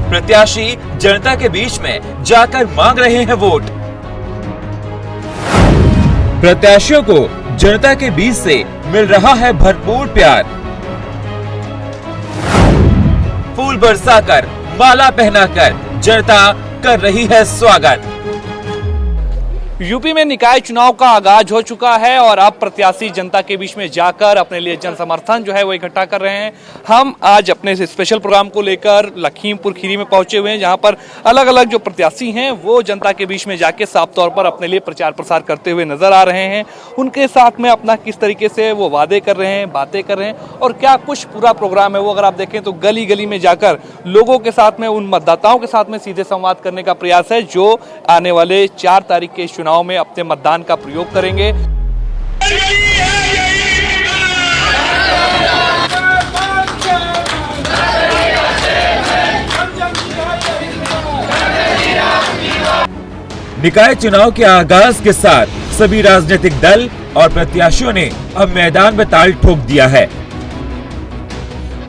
प्रत्याशी जनता के बीच में जाकर मांग रहे हैं वोट। प्रत्याशियों को जनता के बीच से मिल रहा है भरपूर प्यार। फूल बरसाकर, माला पहनाकर जनता कर रही है स्वागत। यूपी में निकाय चुनाव का आगाज हो चुका है और अब प्रत्याशी जनता के बीच में जाकर अपने लिए जन समर्थन जो है वो इकट्ठा कर रहे हैं। हम आज अपने स्पेशल प्रोग्राम को लेकर लखीमपुर खीरी में पहुंचे हुए हैं, जहां पर अलग अलग जो प्रत्याशी हैं वो जनता के बीच में जाके साफ तौर पर अपने लिए प्रचार प्रसार करते हुए नजर आ रहे हैं। उनके साथ में अपना किस तरीके से वो वादे कर रहे हैं, बातें कर रहे हैं और क्या कुछ पूरा प्रोग्राम है वो अगर आप देखें तो गली गली में जाकर लोगों के साथ में, उन मतदाताओं के साथ में सीधे संवाद करने का प्रयास है जो आने वाले 4 तारीख के चुनाव में अपने मतदान का प्रयोग करेंगे। निकाय चुनाव के आगाज के साथ सभी राजनीतिक दल और प्रत्याशियों ने अब मैदान में ताल ठोक दिया है।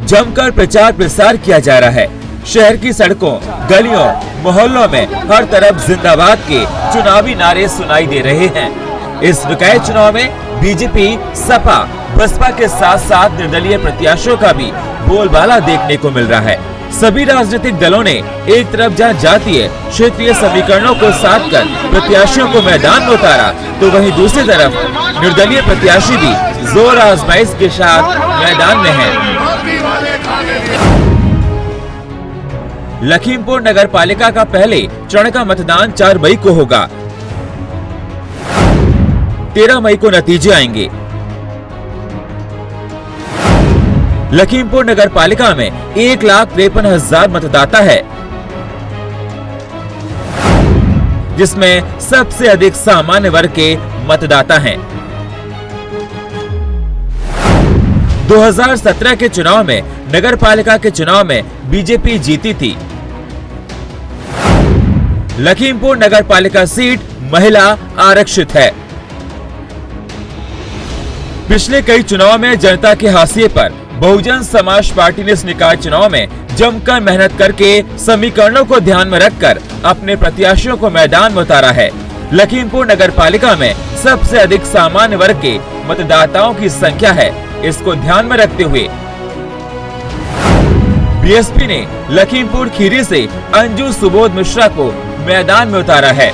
जमकर प्रचार प्रसार किया जा रहा है। शहर की सड़कों, गलियों, मोहल्लों में हर तरफ जिंदाबाद के चुनावी नारे सुनाई दे रहे हैं। इस निकाय चुनाव में बीजेपी, सपा, बसपा के साथ साथ निर्दलीय प्रत्याशियों का भी बोलबाला देखने को मिल रहा है। सभी राजनीतिक दलों ने एक तरफ जहां जातीय क्षेत्रीय समीकरणों को साध कर प्रत्याशियों को मैदान में उतारा, तो वहीं दूसरी तरफ निर्दलीय प्रत्याशी भी जोर आजमाइश के साथ मैदान में हैं। लखीमपुर नगर पालिका का पहले चरण का मतदान 4 मई को होगा। 13 मई को नतीजे आएंगे। लखीमपुर नगर पालिका में 1,53,000 मतदाता है, जिसमें सबसे अधिक सामान्य वर्ग के मतदाता हैं। 2017 के चुनाव में नगर पालिका के चुनाव में बीजेपी जीती थी। लखीमपुर नगर पालिका सीट महिला आरक्षित है। पिछले कई चुनाव में जनता के हाशिए पर बहुजन समाज पार्टी ने इस निकाय चुनाव में जमकर मेहनत करके समीकरणों को ध्यान में रखकर अपने प्रत्याशियों को मैदान में उतारा है। लखीमपुर नगर पालिका में सबसे अधिक सामान्य वर्ग के मतदाताओं की संख्या है। इसको ध्यान में रखते हुए बीएसपी ने लखीमपुर खीरी से अंजू सुबोध मिश्रा को मैदान में उतारा है।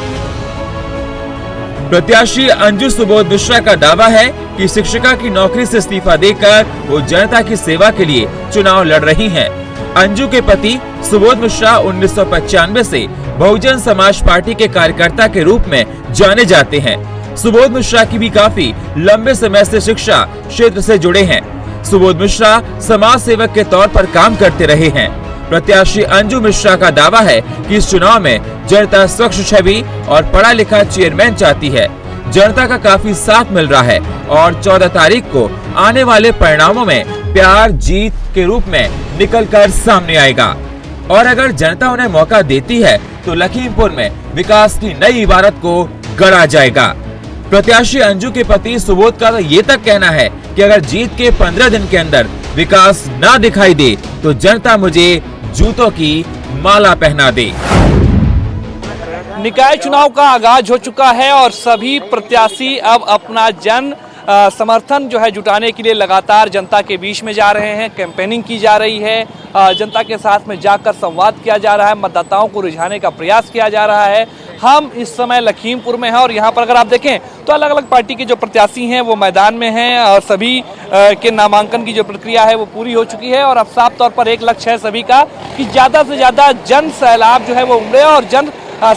प्रत्याशी अंजू सुबोध मिश्रा का दावा है कि शिक्षिका की नौकरी से इस्तीफा देकर वो जनता की सेवा के लिए चुनाव लड़ रही हैं। अंजू के पति सुबोध मिश्रा 1995 से बहुजन समाज पार्टी के कार्यकर्ता के रूप में जाने जाते हैं। सुबोध मिश्रा की भी काफी लंबे समय से शिक्षा क्षेत्र से जुड़े हैं। सुबोध मिश्रा समाज सेवक के तौर पर काम करते रहे हैं। प्रत्याशी अंजू मिश्रा का दावा है कि इस चुनाव में जनता स्वच्छ छवि और पढ़ा लिखा चेयरमैन चाहती है। जनता का काफी साथ मिल रहा है और 14 तारीख को आने वाले परिणामों में प्यार जीत के रूप में निकलकर सामने आएगा। और अगर जनता उन्हें मौका देती है तो लखीमपुर में विकास की नई इबारत को गढ़ा जाएगा। प्रत्याशी अंजू के पति सुबोध का तो ये तक कहना है कि अगर जीत के 15 दिन के अंदर विकास ना दिखाई दे तो जनता मुझे जूतों की माला पहना दे। निकाय चुनाव का आगाज हो चुका है और सभी प्रत्याशी अब अपना जन समर्थन जो है जुटाने के लिए लगातार जनता के बीच में जा रहे हैं। कैंपेनिंग की जा रही है, जनता के साथ में जाकर संवाद किया जा रहा है, मतदाताओं को रिझाने का प्रयास किया जा रहा है। हम इस समय लखीमपुर में हैं और यहाँ पर अगर आप देखें तो अलग अलग पार्टी के जो प्रत्याशी हैं वो मैदान में हैं और सभी के नामांकन की जो प्रक्रिया है वो पूरी हो चुकी है। और अब साफ तौर पर एक लक्ष्य है सभी का कि ज़्यादा से ज़्यादा जन सैलाब जो है वो उमड़े और जन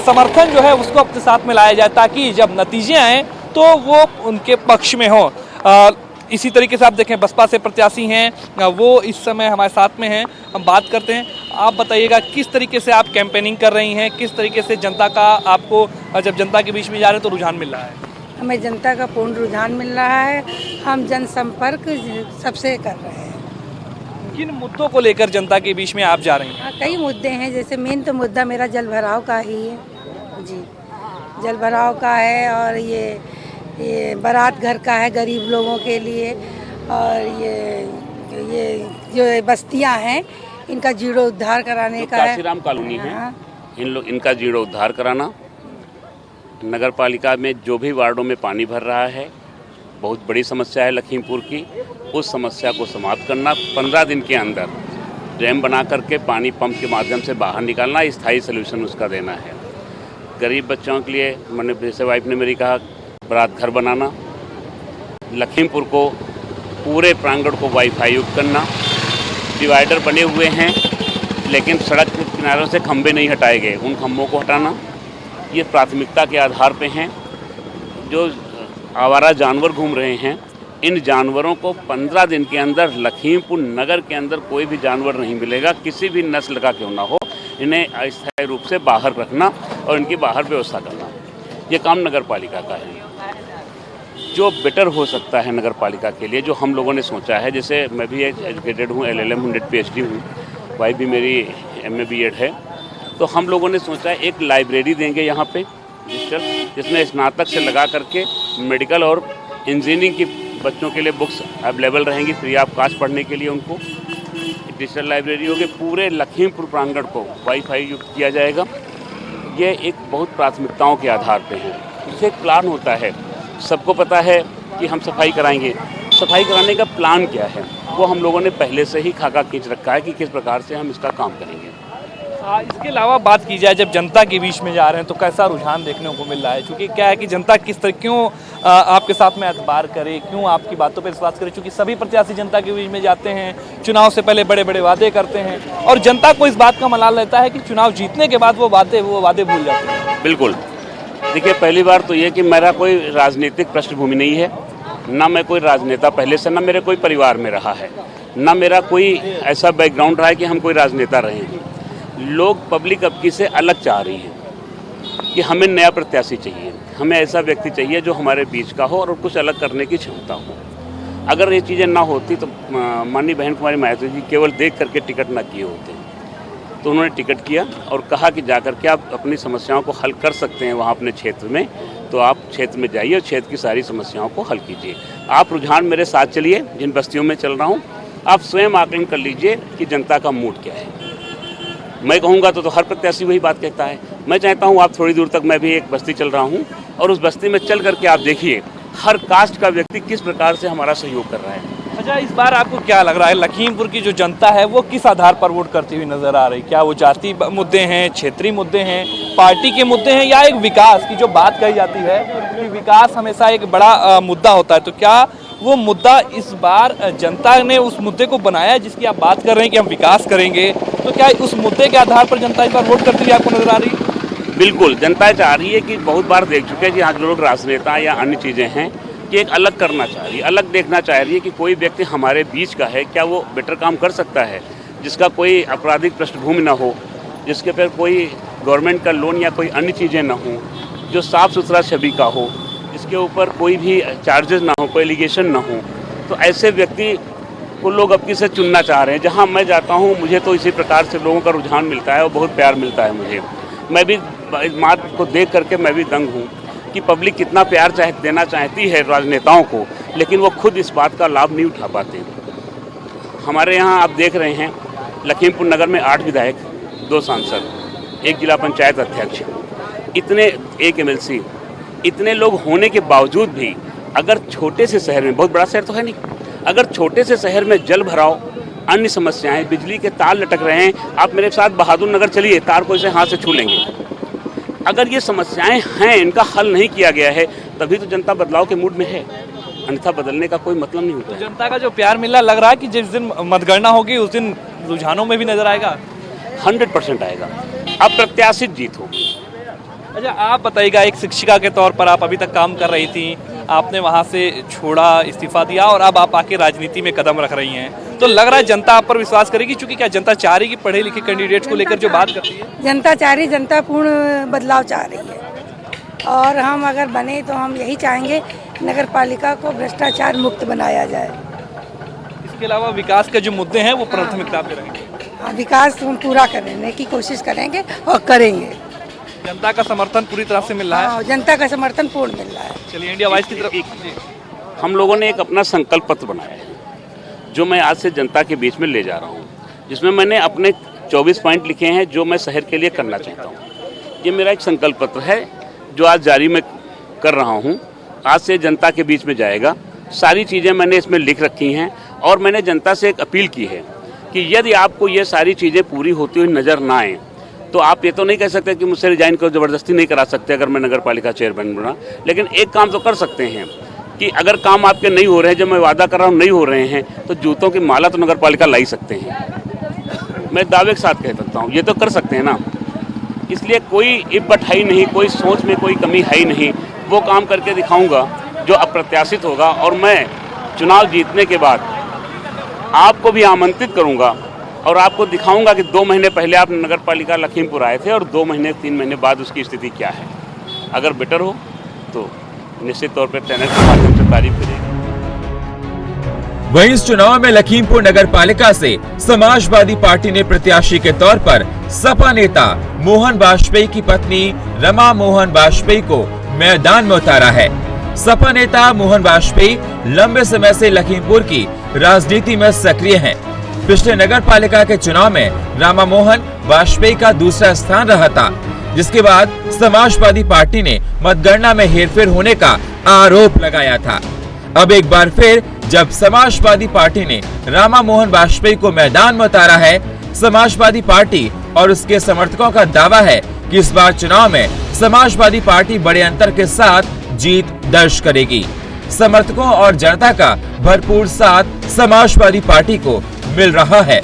समर्थन जो है उसको अपने साथ में लाया जाए ताकि जब नतीजे आए तो वो उनके पक्ष में हो। इसी तरीके से आप देखें बसपा से प्रत्याशी हैं, वो इस समय हमारे साथ में हैं, हम बात करते हैं। आप बताइएगा किस तरीके से आप कैंपेनिंग कर रही हैं, किस तरीके से जनता का आपको जब जनता के बीच में जा रहे हैं तो रुझान मिल रहा है? हमें जनता का पूर्ण रुझान मिल रहा है। हम जनसंपर्क सबसे कर रहे हैं। किन मुद्दों को लेकर जनता के बीच में आप जा रही हैं? कई मुद्दे हैं, जैसे मेन तो मुद्दा मेरा जल भराव का ही है जी, जल भराव का है और ये बारात घर का है गरीब लोगों के लिए, और ये जो बस्तियां हैं इनका जीर्णोद्धार कराने का है। काशीराम कॉलोनी है, हाँ। इनका जीर्णोद्धार कराना, नगर पालिका में जो भी वार्डों में पानी भर रहा है, बहुत बड़ी समस्या है लखीमपुर की, उस समस्या को समाप्त करना, 15 दिन के अंदर डैम बना करके पानी पंप के माध्यम से बाहर निकालना, स्थायी सलूशन उसका देना है। गरीब बच्चों के लिए मैंने जैसे वाइफ ने मेरी कहा बारात घर बनाना, लखीमपुर को पूरे प्रांगण को वाईफाई युक्त करना, डिवाइडर बने हुए हैं लेकिन सड़क के किनारों से खंभे नहीं हटाए गए, उन खंभों को हटाना, ये प्राथमिकता के आधार पे हैं। जो आवारा जानवर घूम रहे हैं, इन जानवरों को 15 दिन के अंदर लखीमपुर नगर के अंदर कोई भी जानवर नहीं मिलेगा, किसी भी नस्ल का क्यों ना हो, इन्हें अस्थायी रूप से बाहर रखना और इनकी बाहर व्यवस्था करना, ये काम नगर पालिका का है। जो बेटर हो सकता है नगर पालिका के लिए, जो हम लोगों ने सोचा है, जैसे मैं भी एक एजुकेटेड हूँ, LLM 100 PhD हूँ, वाइफ भी मेरी MA BEd है, तो हम लोगों ने सोचा है एक लाइब्रेरी देंगे यहाँ पे डिजिटल, जिसमें स्नातक से लगा करके मेडिकल और इंजीनियरिंग की बच्चों के लिए बुक्स अवेलेबल रहेंगी फ्री ऑफ कॉस्ट पढ़ने के लिए। उनको डिजिटल लाइब्रेरी होगी, पूरे लखीमपुर प्रांगण को वाईफाई युक्त किया जाएगा। ये एक बहुत प्राथमिकताओं के आधार पे है। इससे एक प्लान होता है, सबको पता है कि हम सफाई कराएंगे, सफाई कराने का प्लान क्या है वो हम लोगों ने पहले से ही खाका खींच रखा है कि किस प्रकार से हम इसका काम करेंगे। इसके अलावा बात की जाए, जब जनता के बीच में जा रहे हैं तो कैसा रुझान देखने को मिल रहा है? क्योंकि क्या है कि जनता किस तरह क्यों आपके साथ में एतबार करे, क्यों आपकी बातों पर विश्वास करे? क्योंकि सभी प्रत्याशी जनता के बीच में जाते हैं, चुनाव से पहले बड़े बड़े वादे करते हैं और जनता को इस बात का मलाल रहता है कि चुनाव जीतने के बाद वो वादे भूल जाते हैं। बिल्कुल, देखिए पहली बार तो ये कि मेरा कोई राजनीतिक पृष्ठभूमि नहीं है, ना मैं कोई राजनेता पहले से, ना मेरे कोई परिवार में रहा है, ना मेरा कोई ऐसा बैकग्राउंड रहा है कि हम कोई राजनेता रहे हैं। लोग पब्लिक अबकी से अलग चाह रही है कि हमें नया प्रत्याशी चाहिए, हमें ऐसा व्यक्ति चाहिए जो हमारे बीच का हो और कुछ अलग करने की क्षमता हो। अगर ये चीज़ें ना होती तो माननीय बहन कुमारी मायावती जी केवल देख करके टिकट ना किए होते, तो उन्होंने टिकट किया और कहा कि जाकर के आप अपनी समस्याओं को हल कर सकते हैं वहाँ अपने क्षेत्र में, तो आप क्षेत्र में जाइए और क्षेत्र की सारी समस्याओं को हल कीजिए। आप रुझान मेरे साथ चलिए, जिन बस्तियों में चल रहा हूँ, आप स्वयं आकलन कर लीजिए कि जनता का मूड क्या है। मैं कहूँगा तो हर प्रत्याशी वही बात कहता है। मैं चाहता हूँ आप थोड़ी दूर तक, मैं भी एक बस्ती चल रहा हूँ और उस बस्ती में चल करके आप देखिए हर कास्ट का व्यक्ति किस प्रकार से हमारा सहयोग कर रहा है। अच्छा, इस बार आपको क्या लग रहा है लखीमपुर की जो जनता है वो किस आधार पर वोट करती हुई नजर आ रही? क्या वो जाति मुद्दे हैं, क्षेत्रीय मुद्दे हैं, पार्टी के मुद्दे हैं, या एक विकास की जो बात कही जाती है कि विकास हमेशा एक बड़ा मुद्दा होता है, तो क्या वो मुद्दा इस बार जनता ने उस मुद्दे को बनाया जिसकी आप बात कर रहे हैं कि हम विकास करेंगे, तो क्या उस मुद्दे के आधार पर जनता इस बार वोट करती हुई आपको नजर आ रही है? बिल्कुल, जनता चाह रही है कि बहुत बार देख चुके हैं कि आज लोग राजनेता या अन्य चीज़ें हैं कि एक अलग करना चाह रही है, अलग देखना चाह रही है कि कोई व्यक्ति हमारे बीच का है, क्या वो बेटर काम कर सकता है, जिसका कोई आपराधिक पृष्ठभूमि ना हो, जिसके पर कोई गवर्नमेंट का लोन या कोई अन्य चीज़ें ना हो, जो साफ़ सुथरा छवि का हो, जिसके ऊपर कोई भी चार्जेस ना हो, कोई एलिगेशन ना हो। तो ऐसे व्यक्ति को लोग अब से चुनना चाह रहे हैं। जहाँ मैं जाता हूँ मुझे तो इसी प्रकार से लोगों का रुझान मिलता है और बहुत प्यार मिलता है मुझे। मैं भी इस बात को देख करके मैं भी दंग हूँ कि पब्लिक कितना प्यार देना चाहती है राजनेताओं को, लेकिन वो खुद इस बात का लाभ नहीं उठा पाते। हमारे यहाँ आप देख रहे हैं लखीमपुर नगर में 8 विधायक, 2 सांसद, 1 जिला पंचायत अध्यक्ष, इतने 1 MLC, इतने लोग होने के बावजूद भी अगर छोटे से शहर में, बहुत बड़ा शहर तो है नहीं, अगर छोटे से शहर में जल भराव, अन्य समस्याएं, बिजली के तार लटक रहे हैं, आप मेरे साथ बहादुर नगर चलिए, तार को इसे हाथ से छू लेंगे। अगर ये समस्याएं हैं, इनका हल नहीं किया गया है, तभी तो जनता बदलाव के मूड में है, अन्यथा बदलने का कोई मतलब नहीं होता। तो जनता का जो प्यार मिलना लग रहा है कि जिस दिन मतगणना होगी उस दिन रुझानों में भी नजर आएगा। 100% आएगा, अप्रत्याशित जीत होगी। अच्छा, आप बताइएगा, एक शिक्षिका के तौर पर आप अभी तक काम कर रही थी, आपने वहाँ से छोड़ा, इस्तीफा दिया और अब आप आके राजनीति में कदम रख रही हैं, तो लग रहा है जनता आप पर विश्वास करेगी? चूंकि क्या जनता चाह रही है कि पढ़े लिखे कैंडिडेट्स को लेकर जो बात करती है, जनता चाह रही, जनता पूर्ण बदलाव चाह रही है और हम अगर बने तो हम यही चाहेंगे नगर पालिका को भ्रष्टाचार मुक्त बनाया जाए। इसके अलावा विकास के जो मुद्दे हैं वो प्राथमिकता पे रहेंगे। हाँ, विकास हम पूरा करने की कोशिश करेंगे और करेंगे। जनता का समर्थन पूरी तरह से मिल रहा है? हाँ, जनता का समर्थन पूर्ण मिल रहा है। चलिए, इंडिया वाइज की तरफ हम लोगों ने एक अपना संकल्प पत्र बनाया है जो मैं आज से जनता के बीच में ले जा रहा हूँ। जिसमें मैंने अपने 24 पॉइंट लिखे हैं जो मैं शहर के लिए करना चाहता हूँ। ये मेरा एक संकल्प पत्र है जो आज जारी मैं कर रहा हूँ, आज से जनता के बीच में जाएगा। सारी चीज़ें मैंने इसमें लिख रखी हैं और मैंने जनता से एक अपील की है कि यदि आपको ये सारी चीज़ें पूरी होती हुई नज़र ना आए तो आप ये तो नहीं कह सकते कि मुझसे रिजाइन को ज़बरदस्ती नहीं करा सकते अगर मैं नगर पालिका चेयरमैन बना, लेकिन एक काम तो कर सकते हैं कि अगर काम आपके नहीं हो रहे हैं, जब मैं वादा कर रहा हूँ नहीं हो रहे हैं, तो जूतों की माला तो नगर पालिका ला ही सकते हैं। मैं दावे के साथ कह सकता हूँ ये तो कर सकते हैं ना। इसलिए कोई इब्बट है ही नहीं, कोई सोच में कोई कमी है ही नहीं। वो काम करके दिखाऊंगा जो अप्रत्याशित होगा और मैं चुनाव जीतने के बाद आपको भी आमंत्रित करूंगा और आपको दिखाऊंगा कि 2 महीने पहले आप नगर पालिका लखीमपुर आए थे और 2 महीने 3 महीने बाद उसकी स्थिति क्या है। अगर बेटर हो तो निश्चित तौर पर चैनल के माध्यम से तारीफ करेगी। वहीं इस चुनाव में लखीमपुर नगर पालिका से समाजवादी पार्टी ने प्रत्याशी के तौर पर सपा नेता मोहन वाजपेयी की पत्नी रमा मोहन वाजपेयी को मैदान में उतारा है। सपा नेता मोहन वाजपेयी लंबे समय से लखीमपुर की राजनीति में सक्रिय हैं। पिछले नगर पालिका के चुनाव में रमा मोहन वाजपेयी का दूसरा स्थान रहा था, जिसके बाद समाजवादी पार्टी ने मतगणना में हेरफेर होने का आरोप लगाया था। अब एक बार फिर जब समाजवादी पार्टी ने रामा मोहन वाजपेयी को मैदान में उतारा है, समाजवादी पार्टी और उसके समर्थकों का दावा है कि इस बार चुनाव में समाजवादी पार्टी बड़े अंतर के साथ जीत दर्ज करेगी। समर्थकों और जनता का भरपूर साथ समाजवादी पार्टी को मिल रहा है।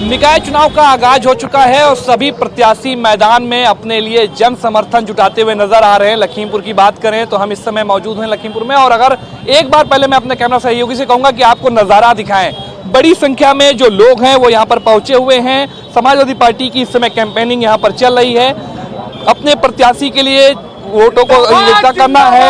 निकाय चुनाव का आगाज हो चुका है और सभी प्रत्याशी मैदान में अपने लिए जन समर्थन जुटाते हुए नजर आ रहे हैं। लखीमपुर की बात करें तो हम इस समय मौजूद हैं लखीमपुर में, और अगर एक बार पहले मैं अपने कैमरा सहयोगी से कहूंगा कि आपको नजारा दिखाएं। बड़ी संख्या में जो लोग हैं वो यहाँ पर पहुंचे हुए हैं। समाजवादी पार्टी की इस समय कैंपेनिंग यहाँ पर चल रही है। अपने प्रत्याशी के लिए वोटों को इकट्ठा करना है,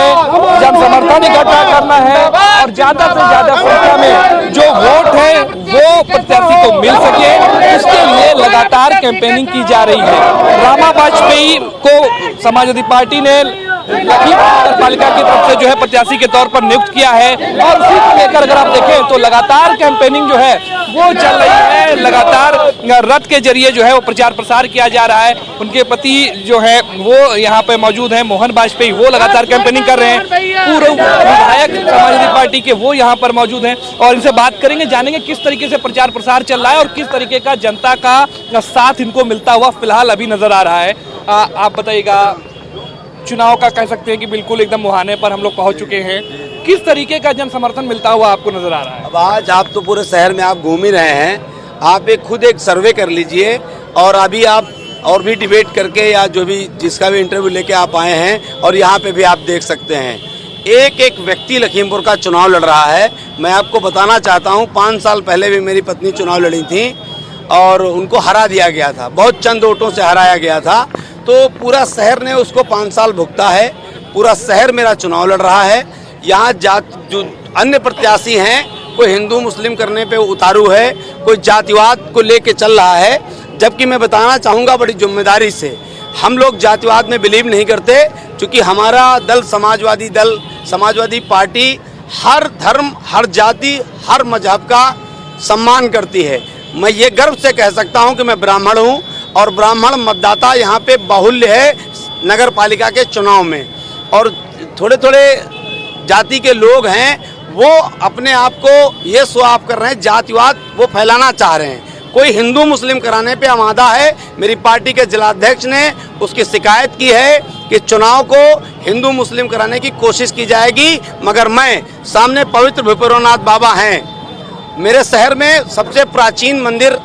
जन समर्थन इकट्ठा करना है और ज्यादा से ज्यादा संख्या में जो वोट है वो प्रत्याशी को मिल सके, इसके लिए लगातार कैंपेनिंग की जा रही है। रामा वाजपेयी को समाजवादी पार्टी ने लखीमपुर नगर पालिका की तरफ से जो है प्रत्याशी के तौर पर नियुक्त किया है और उसी को लेकर अगर आप देखें तो लगातार कैंपेनिंग जो है वो चल रही है। लगातार रथ के जरिए जो है वो प्रचार प्रसार किया जा रहा है। उनके पति जो है वो यहाँ पे मौजूद हैं, मोहन वाजपेयी, वो लगातार कैंपेनिंग कर रहे हैं। पूर्व विधायक समाजवादी पार्टी के वो यहाँ पर मौजूद हैं और इनसे बात करेंगे, जानेंगे किस तरीके से प्रचार प्रसार चल रहा है और किस तरीके का जनता का साथ इनको मिलता हुआ फिलहाल अभी नजर आ रहा है। आप बताइएगा, चुनाव का कह सकते हैं कि बिल्कुल एकदम मुहाने पर हम लोग पहुंच चुके हैं, किस तरीके का जन समर्थन मिलता हुआ आपको नजर आ रहा है? अब आज आप तो पूरे शहर में आप घूम ही रहे हैं, आप खुद एक सर्वे कर लीजिए और अभी आप और भी डिबेट करके या जो भी जिसका भी इंटरव्यू लेके आप आए हैं और यहाँ पे भी आप देख सकते हैं एक एक व्यक्ति लखीमपुर का चुनाव लड़ रहा है। मैं आपको बताना चाहता हूँ 5 साल पहले भी मेरी पत्नी चुनाव लड़ी थी और उनको हरा दिया गया था, बहुत चंद वोटों से हराया गया था। तो पूरा शहर ने उसको 5 साल भुगता है। पूरा शहर मेरा चुनाव लड़ रहा है। यहाँ जो अन्य प्रत्याशी हैं, कोई हिंदू मुस्लिम करने पे उतारू है, कोई जातिवाद को लेके चल रहा है, जबकि मैं बताना चाहूँगा बड़ी जिम्मेदारी से, हम लोग जातिवाद में बिलीव नहीं करते, क्योंकि हमारा दल समाजवादी पार्टी हर धर्म, हर जाति, हर मजहब का सम्मान करती है। मैं ये गर्व से कह सकता हूँ कि मैं ब्राह्मण हूँ और ब्राह्मण मतदाता यहाँ पे बाहुल्य है नगर पालिका के चुनाव में, और थोड़े थोड़े जाति के लोग हैं वो अपने आप को ये शो ऑफ कर रहे हैं, जातिवाद वो फैलाना चाह रहे हैं। कोई हिंदू मुस्लिम कराने पे आमादा है। मेरी पार्टी के जिलाध्यक्ष ने उसकी शिकायत की है कि चुनाव को हिंदू मुस्लिम कराने की कोशिश की जाएगी, मगर मैं सामने पवित्र भूपेन्द्रनाथ बाबा हैं, मेरे शहर में सबसे प्राचीन मंदिर,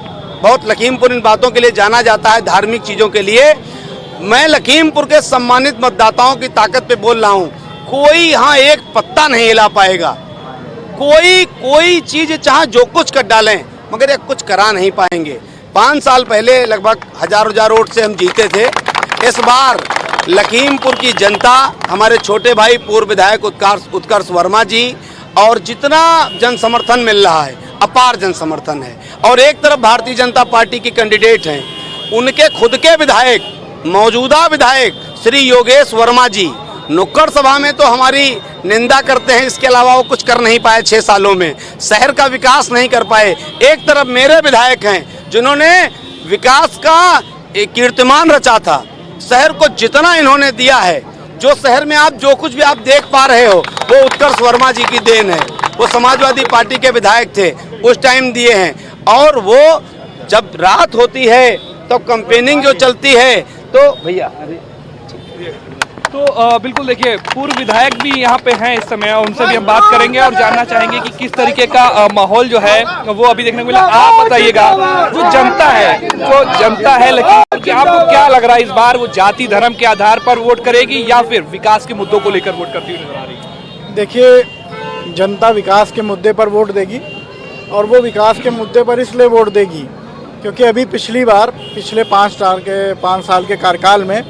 बहुत लखीमपुर इन बातों के लिए जाना जाता है, धार्मिक चीज़ों के लिए। मैं लखीमपुर के सम्मानित मतदाताओं की ताकत पे बोल रहा हूँ, कोई यहाँ एक पत्ता नहीं हिला पाएगा। कोई चीज़ चाहे जो कुछ कर डालें, मगर ये कुछ करा नहीं पाएंगे। 5 साल पहले लगभग हजार वोट से हम जीते थे। इस बार लखीमपुर की जनता, हमारे छोटे भाई पूर्व विधायक उत्कर्ष वर्मा जी, और जितना जन समर्थन मिल रहा है, अपार जन समर्थन है। और एक तरफ भारतीय जनता पार्टी की कैंडिडेट हैं, उनके खुद के विधायक, मौजूदा विधायक श्री योगेश वर्मा जी, नुक्कड़ सभा में तो हमारी निंदा करते हैं, इसके अलावा वो कुछ कर नहीं पाए 6 सालों में, शहर का विकास नहीं कर पाए। एक तरफ मेरे विधायक हैं जिन्होंने विकास का एक कीर्तिमान रचा था, शहर को जितना इन्होंने दिया है, जो शहर में आप जो कुछ भी आप देख पा रहे हो वो उत्कर्ष वर्मा जी की देन है। वो समाजवादी पार्टी के विधायक थे, उस टाइम दिए हैं। और वो जब रात होती है तो कैंपेनिंग जो चलती है तो भैया तो बिल्कुल देखिए, पूर्व विधायक भी यहाँ पे हैं इस समय, उनसे भी हम बात करेंगे और जानना चाहेंगे कि किस तरीके का माहौल जो है वो अभी देखने को मिला। आप बताइएगा, जो जनता है लेकिन कि आपको क्या लग रहा है, इस बार वो जाति धर्म के आधार पर वोट करेगी या फिर विकास के मुद्दों को लेकर वोट करती हुई नजर आ रही है? देखिए, जनता विकास के मुद्दे पर वोट देगी और वो विकास के मुद्दे पर इसलिए वोट देगी क्योंकि अभी पिछली बार पिछले 5 साल के कार्यकाल में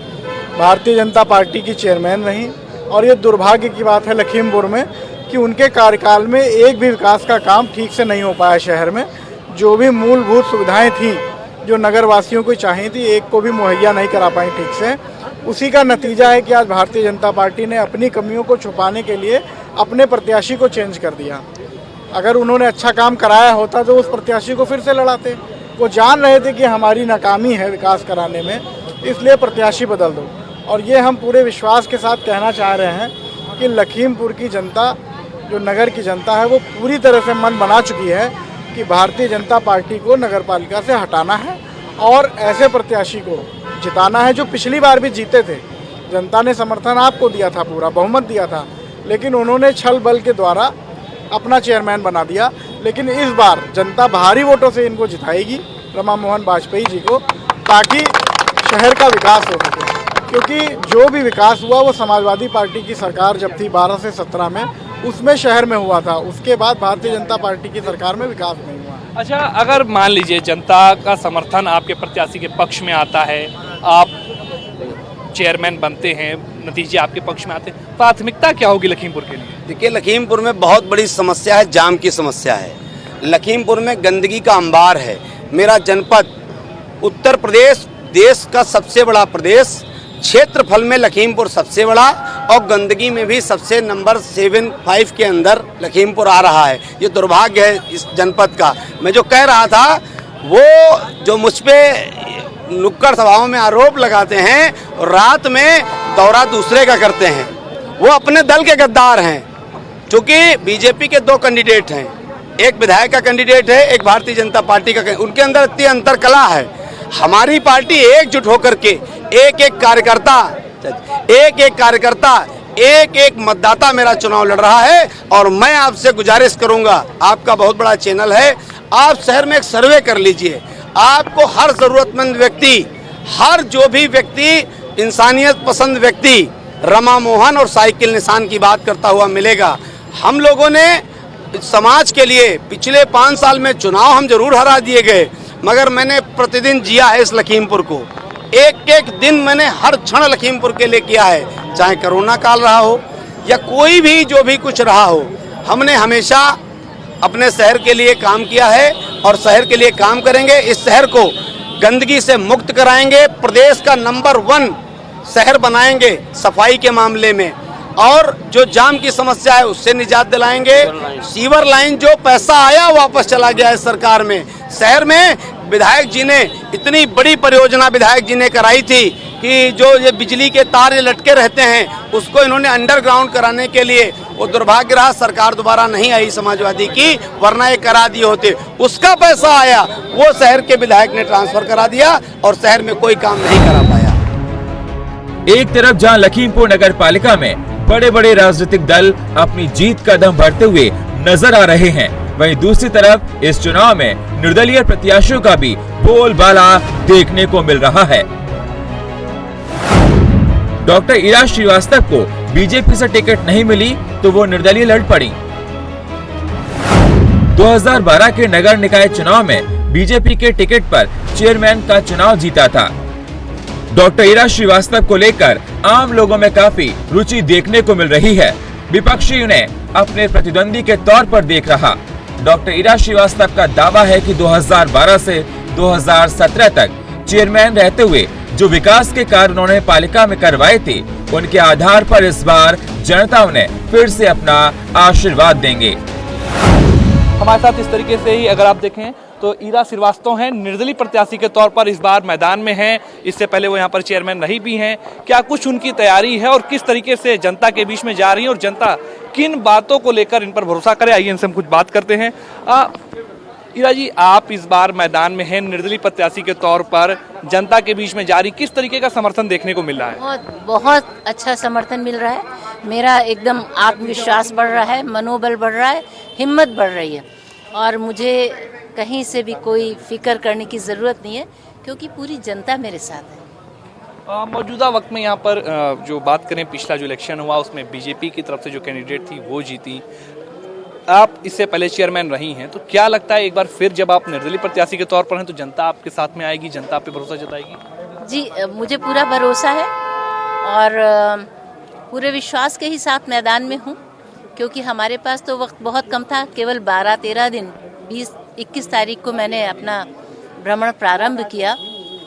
भारतीय जनता पार्टी की चेयरमैन रही और ये दुर्भाग्य की बात है लखीमपुर में कि उनके कार्यकाल में एक भी विकास का काम ठीक से नहीं हो पाया। शहर में जो भी मूलभूत सुविधाएं थी जो नगर वासियों को चाहिए थी, एक को भी मुहैया नहीं करा पाई ठीक से। उसी का नतीजा है कि आज भारतीय जनता पार्टी ने अपनी कमियों को छुपाने के लिए अपने प्रत्याशी को चेंज कर दिया। अगर उन्होंने अच्छा काम कराया होता तो उस प्रत्याशी को फिर से लड़ाते। वो जान रहे थे कि हमारी नाकामी है विकास कराने में, इसलिए प्रत्याशी बदल दो। और ये हम पूरे विश्वास के साथ कहना चाह रहे हैं कि लखीमपुर की जनता, जो नगर की जनता है, वो पूरी तरह से मन बना चुकी है कि भारतीय जनता पार्टी को नगर पालिका से हटाना है और ऐसे प्रत्याशी को जिताना है जो पिछली बार भी जीते थे। जनता ने समर्थन आपको दिया था, पूरा बहुमत दिया था, लेकिन उन्होंने छल बल के द्वारा अपना चेयरमैन बना दिया। लेकिन इस बार जनता भारी वोटों से इनको जिताएगी, रमा मोहन वाजपेयी जी को, ताकि शहर का विकास हो सके। क्योंकि जो भी विकास हुआ वो समाजवादी पार्टी की सरकार जब थी 12 से 17 में, उसमें शहर में हुआ था। उसके बाद भारतीय जनता पार्टी की सरकार में विकास नहीं हुआ। अच्छा, अगर मान लीजिए जनता का समर्थन आपके प्रत्याशी के पक्ष में आता है, आप चेयरमैन बनते हैं, नतीजे आपके पक्ष में आते हैं, प्राथमिकता क्या होगी लखीमपुर के लिए? देखिए, लखीमपुर में बहुत बड़ी समस्या है, जाम की समस्या है। लखीमपुर में गंदगी का अंबार है। मेरा जनपद उत्तर प्रदेश देश का सबसे बड़ा प्रदेश, क्षेत्रफल में लखीमपुर सबसे बड़ा और गंदगी में भी सबसे नंबर 7-5 के अंदर लखीमपुर आ रहा है। ये दुर्भाग्य है इस जनपद का। मैं जो कह रहा था, वो जो मुझ पे नुक्कड़ सभाओं में आरोप लगाते हैं और रात में दौरा दूसरे का करते हैं, वो अपने दल के गद्दार हैं। चूँकि बीजेपी के 2 कैंडिडेट हैं, एक विधायक का कैंडिडेट है, एक भारतीय जनता पार्टी का, उनके अंदर इतनी अंतर कला है। हमारी पार्टी एकजुट होकर के एक एक कार्यकर्ता एक एक मतदाता मेरा चुनाव लड़ रहा है। और मैं आपसे गुजारिश करूंगा, आपका बहुत बड़ा चैनल है, आप शहर में एक सर्वे कर लीजिए। आपको हर जरूरतमंद व्यक्ति, हर जो भी व्यक्ति इंसानियत पसंद व्यक्ति रमा मोहन और साइकिल निशान की बात करता हुआ मिलेगा। हम लोगों ने समाज के लिए पिछले 5 साल में चुनाव हम जरूर हरा दिए गए, मगर मैंने प्रतिदिन जिया है इस लखीमपुर को। एक एक दिन मैंने हर क्षण लखीमपुर के लिए किया है, चाहे कोरोना काल रहा हो या कोई भी जो भी कुछ रहा हो। हमने हमेशा अपने शहर के लिए काम किया है और शहर के लिए काम करेंगे। इस शहर को गंदगी से मुक्त कराएंगे, प्रदेश का नंबर 1 शहर बनाएंगे सफाई के मामले में, और जो जाम की समस्या है उससे निजात दिलाएंगे। सीवर लाइन जो पैसा आया वापस चला गया है सरकार में। शहर में विधायक जी ने इतनी बड़ी परियोजना विधायक जी ने कराई थी कि जो ये बिजली के तार लटके रहते हैं उसको इन्होंने अंडरग्राउंड कराने के लिए, वो दुर्भाग्य रहा सरकार दोबारा नहीं आई समाजवादी की, वरना ये करा दिए होते। उसका पैसा आया, वो शहर के विधायक ने ट्रांसफर करा दिया और शहर में कोई काम नहीं करा पाया। एक तरफ जहां लखीमपुर नगर पालिका में बड़े बड़े राजनीतिक दल अपनी जीत का दम भरते हुए नजर आ रहे हैं, वहीं दूसरी तरफ इस चुनाव में निर्दलीय प्रत्याशियों का भी बोलबाला देखने को मिल रहा है। डॉक्टर ईरा श्रीवास्तव को बीजेपी से टिकट नहीं मिली तो वो निर्दलीय लड़ पड़ी। 2012 के नगर निकाय चुनाव में बीजेपी के टिकट पर चेयरमैन का चुनाव जीता था। डॉक्टर ईरा श्रीवास्तव को लेकर आम लोगों में काफी रुचि देखने को मिल रही है। विपक्षी उन्हें अपने प्रतिद्वंदी के तौर पर देख रहा। डॉक्टर ईरा श्रीवास्तव का दावा है कि 2012 से 2017 तक चेयरमैन रहते हुए जो विकास के कार्य उन्होंने पालिका में करवाए थे उनके आधार पर इस बार जनता उन्हें फिर से अपना आशीर्वाद देंगे। हमारे साथ इस तरीके से ही अगर आप देखें तो ईरा श्रीवास्तव हैं, निर्दलीय प्रत्याशी के तौर पर इस बार मैदान में हैं। इससे पहले वो यहाँ पर चेयरमैन रही भी हैं। क्या कुछ उनकी तैयारी है और किस तरीके से जनता के बीच में जा रही है और जनता किन बातों को लेकर इन पर भरोसा करे, आइए इनसे हम कुछ बात करते हैं। ईरा जी, आप इस बार मैदान में हैं, निर्दलीय प्रत्याशी के तौर पर जनता के बीच में जा रही, किस तरीके का समर्थन देखने को मिल रहा है? बहुत बहुत अच्छा समर्थन मिल रहा है। मेरा एकदम आत्मविश्वास बढ़ रहा है, मनोबल बढ़ रहा है, हिम्मत बढ़ रही है और मुझे कहीं से भी कोई फिक्र करने की ज़रूरत नहीं है क्योंकि पूरी जनता मेरे साथ है। मौजूदा वक्त में यहाँ पर जो बात करें, पिछला जो इलेक्शन हुआ उसमें बीजेपी की तरफ से जो कैंडिडेट थी वो जीती। आप इससे पहले चेयरमैन रही हैं, तो क्या लगता है एक बार फिर जब आप निर्दलीय प्रत्याशी के तौर पर हैं तो जनता आपके साथ में आएगी, जनता आप पे भरोसा जताएगी? जी, मुझे पूरा भरोसा है और पूरे विश्वास के ही साथ मैदान में हूँ क्योंकि हमारे पास तो वक्त बहुत कम था, केवल 12-13 दिन, 20-21 तारीख को मैंने अपना भ्रमण प्रारंभ किया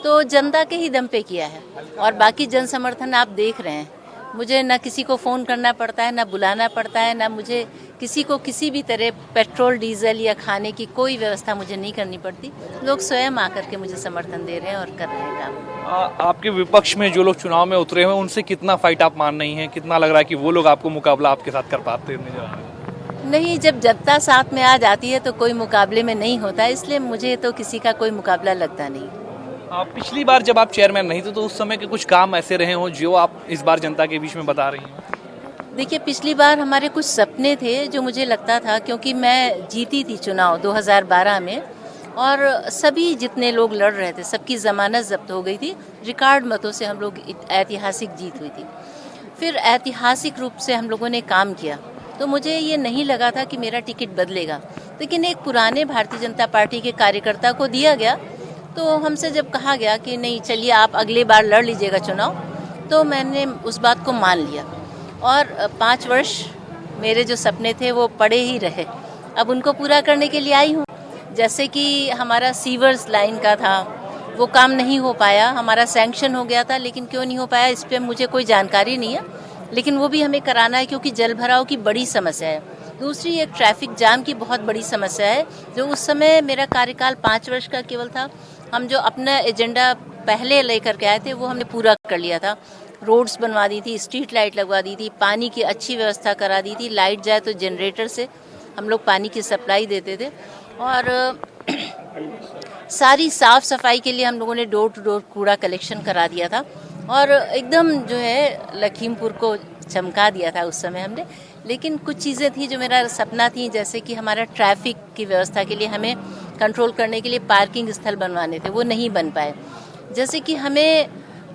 तो जनता के ही दम पे किया है और बाकी जन समर्थन आप देख रहे हैं। मुझे ना किसी को फ़ोन करना पड़ता है, ना बुलाना पड़ता है, ना मुझे किसी को किसी भी तरह पेट्रोल डीजल या खाने की कोई व्यवस्था मुझे नहीं करनी पड़ती। लोग स्वयं आकर के मुझे समर्थन दे रहे हैं और कर रहे हैं काम। आपके विपक्ष में जो लोग चुनाव में उतरे हुए उनसे कितना फाइट आप मान रही हैं? कितना लग रहा है कि वो लोग आपको मुकाबला आपके साथ कर पाते हैं? नहीं, जब जनता साथ में आ जाती है तो कोई मुकाबले में नहीं होता, इसलिए मुझे तो किसी का कोई मुकाबला लगता नहीं। पिछली बार जब आप चेयरमैन नहीं थे तो उस समय के कुछ काम ऐसे रहे हों जो आप इस बार जनता के बीच में बता रही हैं? देखिए, पिछली बार हमारे कुछ सपने थे जो मुझे लगता था, क्योंकि मैं जीती थी चुनाव 2012 में और सभी जितने लोग लड़ रहे थे सबकी जमानत जब्त हो गई थी, रिकॉर्ड मतों से हम लोग ऐतिहासिक जीत हुई थी। फिर ऐतिहासिक रूप से हम लोगों ने काम किया तो मुझे ये नहीं लगा था कि मेरा टिकट बदलेगा, लेकिन एक पुराने भारतीय जनता पार्टी के कार्यकर्ता को दिया गया तो हमसे जब कहा गया कि नहीं, चलिए आप अगले बार लड़ लीजिएगा चुनाव, तो मैंने उस बात को मान लिया और 5 वर्ष मेरे जो सपने थे वो पड़े ही रहे। अब उनको पूरा करने के लिए आई हूँ। जैसे कि हमारा सीवर्स लाइन का था, वो काम नहीं हो पाया, हमारा सैंक्शन हो गया था लेकिन क्यों नहीं हो पाया इस पर मुझे कोई जानकारी नहीं है, लेकिन वो भी हमें कराना है क्योंकि जल भराव की बड़ी समस्या है। दूसरी एक ट्रैफिक जाम की बहुत बड़ी समस्या है जो उस समय मेरा कार्यकाल 5 वर्ष का केवल था। हम जो अपना एजेंडा पहले लेकर के आए थे वो हमने पूरा कर लिया था। रोड्स बनवा दी थी, स्ट्रीट लाइट लगवा दी थी, पानी की अच्छी व्यवस्था करा दी थी, लाइट जाए तो जनरेटर से हम लोग पानी की सप्लाई देते थे और सारी साफ सफाई के लिए हम लोगों ने डोर टू डोर कूड़ा कलेक्शन करा दिया था और एकदम जो है लखीमपुर को चमका दिया था उस समय हमने। लेकिन कुछ चीज़ें थी जो मेरा सपना थी, जैसे कि हमारा ट्रैफिक की व्यवस्था के लिए हमें कंट्रोल करने के लिए पार्किंग स्थल बनवाने थे, वो नहीं बन पाए। जैसे कि हमें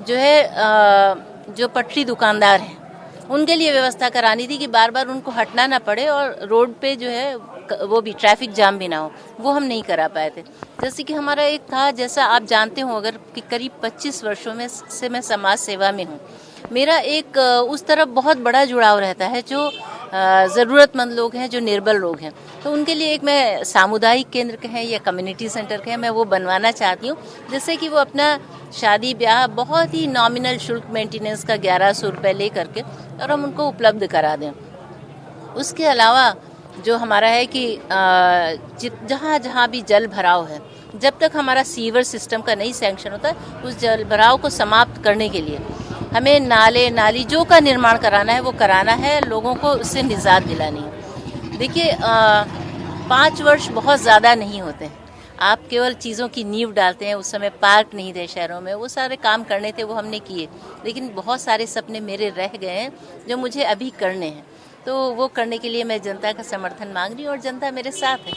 जो है जो पटरी दुकानदार हैं उनके लिए व्यवस्था करानी थी कि बार बार उनको हटना ना पड़े और रोड पे जो है वो भी ट्रैफिक जाम भी ना हो, वो हम नहीं करा पाए थे। जैसे कि हमारा एक था, जैसा आप जानते हो अगर कि करीब 25 वर्षों में से मैं समाज सेवा में हूँ, मेरा एक उस तरफ बहुत बड़ा जुड़ाव रहता है जो ज़रूरतमंद लोग हैं, जो निर्बल लोग हैं, तो उनके लिए एक मैं सामुदायिक केंद्र कहें या कम्युनिटी सेंटर कहें, मैं वो बनवाना चाहती हूँ जिससे कि वो अपना शादी ब्याह बहुत ही नॉमिनल शुल्क मेंटेनेंस का 1100 रुपये ले करके और हम उनको उपलब्ध करा दें। उसके अलावा जो हमारा है कि जहाँ जहाँ भी जल भराव है, जब तक हमारा सीवर सिस्टम का नहीं सैंक्शन होता है, उस जल भराव को समाप्त करने के लिए हमें नाले नाली जो का निर्माण कराना है वो कराना है, लोगों को उससे निजात दिलानी है। देखिए 5 वर्ष बहुत ज़्यादा नहीं होते हैं, आप केवल चीज़ों की नींव डालते हैं। उस समय पार्क नहीं थे शहरों में, वो सारे काम करने थे वो हमने किए, लेकिन बहुत सारे सपने मेरे रह गए हैं जो मुझे अभी करने हैं, तो वो करने के लिए मैं जनता का समर्थन मांग रही हूँ और जनता मेरे साथ है।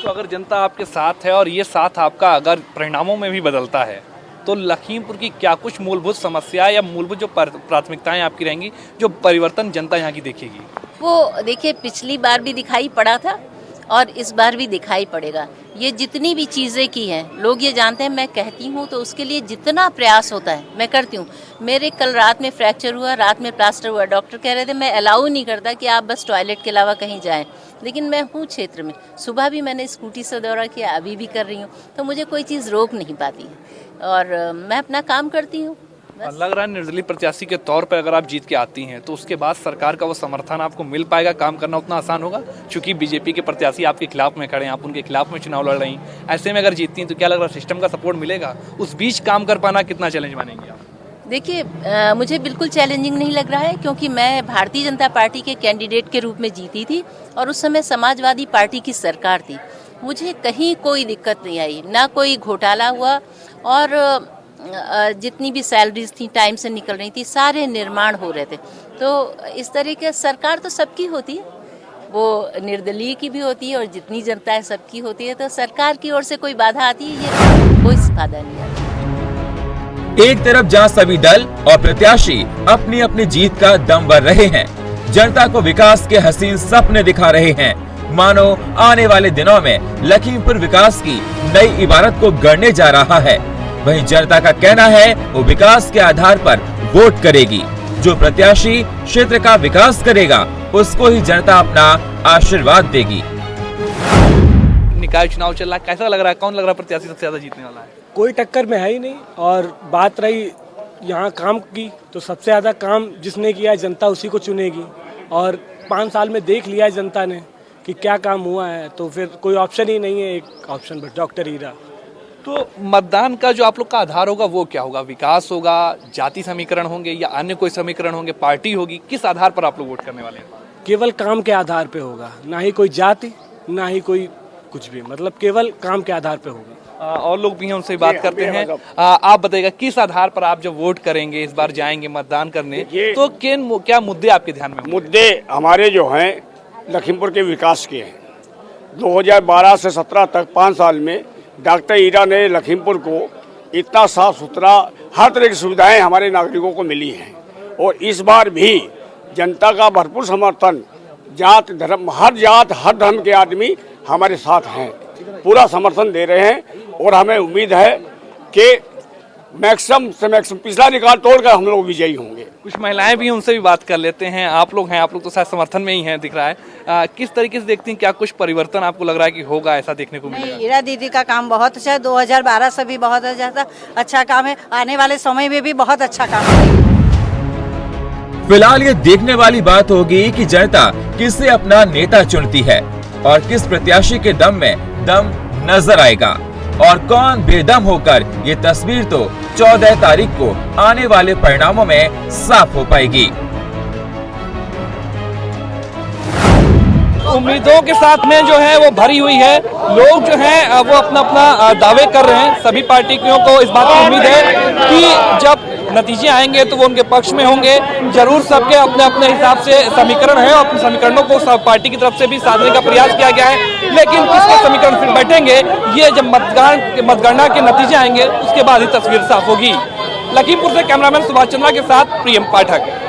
तो अगर जनता आपके साथ है और ये साथ आपका अगर परिणामों में भी बदलता है तो लखीमपुर की क्या कुछ मूलभूत समस्या या मूलभूत जो प्राथमिकताएं आपकी रहेंगी, जो परिवर्तन जनता यहाँ की देखेगी? वो देखिए, पिछली बार भी दिखाई पड़ा था और इस बार भी दिखाई पड़ेगा। ये जितनी भी चीज़ें की हैं, लोग ये जानते हैं, मैं कहती हूँ तो उसके लिए जितना प्रयास होता है मैं करती हूँ। मेरे कल रात में फ्रैक्चर हुआ, रात में प्लास्टर हुआ, डॉक्टर कह रहे थे मैं अलाउ नहीं करता कि आप बस टॉयलेट के अलावा कहीं जाएं, लेकिन मैं हूँ क्षेत्र में। सुबह भी मैंने स्कूटी से दौरा किया, अभी भी कर रही हूँ, तो मुझे कोई चीज़ रोक नहीं पाती है और मैं अपना काम करती हूँ। लग रहा है निर्दलीय प्रत्याशी के तौर पर अगर आप जीत के आती हैं तो उसके बाद सरकार का वो समर्थन आपको मिल पाएगा, काम करना उतना आसान होगा? क्योंकि बीजेपी के प्रत्याशी आपके खिलाफ में खड़े हैं, आप उनके खिलाफ में चुनाव लड़ रही हैं, ऐसे में अगर जीतती हैं तो क्या लग रहा है सिस्टम का सपोर्ट मिलेगा? उस बीच काम कर पाना कितना चैलेंज मानेंगे आप? देखिए, मुझे बिल्कुल चैलेंजिंग नहीं लग रहा है, क्योंकि मैं भारतीय जनता पार्टी के कैंडिडेट के रूप में जीती थी और उस समय समाजवादी पार्टी की सरकार थी। मुझे कहीं कोई दिक्कत नहीं आई, ना कोई घोटाला हुआ और जितनी भी सैलरीज थी टाइम से निकल रही थी, सारे निर्माण हो रहे थे। तो इस तरह की सरकार तो सबकी होती है, वो निर्दलीय की भी होती है और जितनी जनता है सबकी होती है। तो सरकार की ओर से कोई बाधा आती है, ये कोई बाधा नहीं आती। एक तरफ जहां सभी दल और प्रत्याशी अपनी अपनी जीत का दम भर रहे हैं, जनता को विकास के हसीन सपने दिखा रहे हैं, मानो आने वाले दिनों में लखीमपुर विकास की नई इबारत को गढ़ने जा रहा है। वहीं जनता का कहना है वो विकास के आधार पर वोट करेगी। जो प्रत्याशी क्षेत्र का विकास करेगा उसको ही जनता अपना आशीर्वाद देगी। निकाय चुनाव चल रहा है, कैसा लग रहा है? कौन लग रहा है प्रत्याशी सबसे ज्यादा जीतने वाला है? कोई टक्कर में है ही नहीं। और बात रही यहाँ काम की, तो सबसे ज़्यादा काम जिसने किया है जनता उसी को चुनेगी। और 5 साल में देख लिया है जनता ने कि क्या काम हुआ है, तो फिर कोई ऑप्शन ही नहीं है, एक ऑप्शन बस डॉक्टर हीरा। तो मतदान का जो आप लोग का आधार होगा वो क्या होगा? विकास होगा, जाति समीकरण होंगे या अन्य कोई समीकरण होंगे, पार्टी होगी? किस आधार पर आप लोग वोट करने वाले हैं? केवल काम के आधार पे होगा, ना ही कोई जाति, ना ही कोई कुछ भी, मतलब केवल काम के आधार पे होगा। और लोग भी हैं, उनसे बात करते हैं। आप बताइएगा किस आधार पर आप जब वोट करेंगे, इस बार जाएंगे मतदान करने, तो क्या मुद्दे आपके ध्यान में? मुद्दे हमारे जो हैं लखीमपुर के विकास के हैं। 2012 से 17 तक 5 साल में डॉक्टर हीरा ने लखीमपुर को इतना साफ सुथरा, हर तरह की सुविधाएं हमारे नागरिकों को मिली हैं। और इस बार भी जनता का भरपूर समर्थन, जात धर्म, हर जात हर धर्म के आदमी हमारे साथ हैं, पूरा समर्थन दे रहे हैं। और हमें उम्मीद है कि मैक्सिमम से मैक्सिमम पिछला रिकॉर्ड तोड़कर हम लोग विजयी होंगे। कुछ महिलाएं भी हैं, उनसे भी बात कर लेते हैं। आप लोग तो शायद समर्थन में ही हैं दिख रहा है। किस तरीके से देखती हैं, क्या कुछ परिवर्तन आपको लग रहा है कि होगा, ऐसा देखने को मिलेगा? हीरा दीदी का काम बहुत अच्छा है, 2012 से भी बहुत अच्छा काम है, आने वाले समय में भी बहुत अच्छा काम है। फिलहाल ये देखने वाली बात होगी कि जनता किसे अपना नेता चुनती है और किस प्रत्याशी के दम में दम नजर आएगा, और कौन बेदम होकर ये तस्वीर तो 14 तारीख को आने वाले परिणामों में साफ हो पाएगी। उम्मीदों के साथ में जो है वो भरी हुई है। लोग जो हैं वो अपना अपना दावे कर रहे हैं। सभी पार्टियों को इस बात की उम्मीद है कि जब नतीजे आएंगे तो वो उनके पक्ष में होंगे। जरूर सबके अपने अपने हिसाब से समीकरण है और अपने समीकरणों को सब पार्टी की तरफ से भी साधने का प्रयास किया गया है, लेकिन किसके समीकरण फिर बैठेंगे ये जब मतगणना के नतीजे आएंगे उसके बाद ही तस्वीर साफ होगी। लखीमपुर से कैमरामैन सुभाष चंद्रा के साथ प्रियम पाठक।